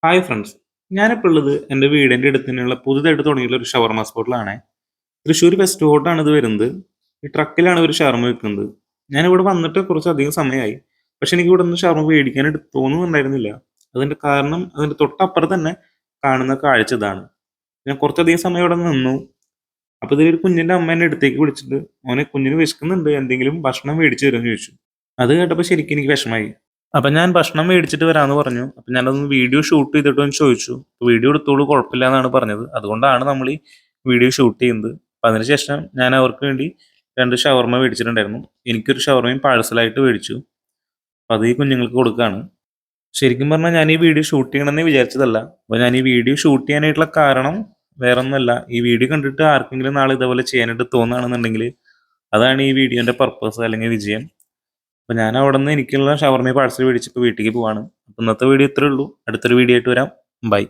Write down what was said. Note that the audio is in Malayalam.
Hi friends. ഞാനിപ്പോൾ ഉള്ളത് എൻ്റെ വീടിൻ്റെ അടുത്ത് തന്നെയുള്ള പുതുതായിട്ട് തുടങ്ങിയിട്ടുള്ള ഒരു ഷവർമ സ്പോട്ടിലാണ്. തൃശ്ശൂർ വെസ്റ്റ് കോട്ടാണ് ഇത് വരുന്നത്. ഈ ട്രക്കിലാണ് ഒരു ഷവർമ വെക്കുന്നത്. ഞാനിവിടെ വന്നിട്ട് കുറച്ചധികം സമയമായി. പക്ഷെ എനിക്ക് ഇവിടെ നിന്ന് ഷവർമ മേടിക്കാനായിട്ട് തോന്നുന്നുണ്ടായിരുന്നില്ല. അതിൻ്റെ കാരണം അതിൻ്റെ തൊട്ടപ്പുറത്ത് തന്നെ കാണുന്ന കാഴ്ച ഇതാണ്. ഞാൻ കുറച്ചധികം സമയം ഇവിടെ നിന്നു. അപ്പോൾ ഇതിലൊരു കുഞ്ഞിൻ്റെ അമ്മ എന്നെ അടുത്തേക്ക് വിളിച്ചിട്ട് മോനെ കുഞ്ഞിന് വിശക്കുന്നുണ്ട്, എന്തെങ്കിലും ഭക്ഷണം മേടിച്ചു തരുമെന്ന് ചോദിച്ചു. അത് കേട്ടപ്പോൾ ശരിക്കും എനിക്ക് വിഷമായി. അപ്പൊ ഞാൻ ഭക്ഷണം മേടിച്ചിട്ട് വരാന്ന് പറഞ്ഞു. അപ്പൊ ഞാനതൊന്ന് വീഡിയോ ഷൂട്ട് ചെയ്തിട്ട് ഒന്ന് ചോദിച്ചു. വീഡിയോ എടുത്തോളൂ, കുഴപ്പമില്ല എന്നാണ് പറഞ്ഞത്. അതുകൊണ്ടാണ് നമ്മൾ ഈ വീഡിയോ ഷൂട്ട് ചെയ്യുന്നത്. അപ്പൊ അതിനുശേഷം ഞാൻ അവർക്ക് വേണ്ടി 2 ഷവർമ മേടിച്ചിട്ടുണ്ടായിരുന്നു. എനിക്കൊരു ഷവർമയും പാഴ്സലായിട്ട് മേടിച്ചു. അപ്പൊ അത് ഈ കുഞ്ഞുങ്ങൾക്ക് കൊടുക്കുകയാണ്. ശരിക്കും പറഞ്ഞാൽ ഞാൻ ഈ വീഡിയോ ഷൂട്ട് ചെയ്യണമെന്ന് വിചാരിച്ചതല്ല. അപ്പൊ ഞാൻ ഈ വീഡിയോ ഷൂട്ട് ചെയ്യാനായിട്ടുള്ള കാരണം വേറൊന്നുമല്ല. ഈ വീഡിയോ കണ്ടിട്ട് ആർക്കെങ്കിലും നാളെ ഇതേപോലെ ചെയ്യാനായിട്ട് തോന്നുകയാണെന്നുണ്ടെങ്കിൽ അതാണ് ഈ വീഡിയോന്റെ പർപ്പസ് അല്ലെങ്കിൽ വിജയം. അപ്പൊ ഞാൻ അവിടെ നിന്ന് എനിക്കുള്ള ഷവർമ പാഴ്സൽ മേടിച്ച് ഇപ്പോൾ വീട്ടിലേക്ക് പോവാണ്. അപ്പൊ ഇന്നത്തെ വീഡിയോ ഇത്രേ ഉള്ളൂ. അടുത്തൊരു വീഡിയോ ആയിട്ട് വരാം. ബൈ.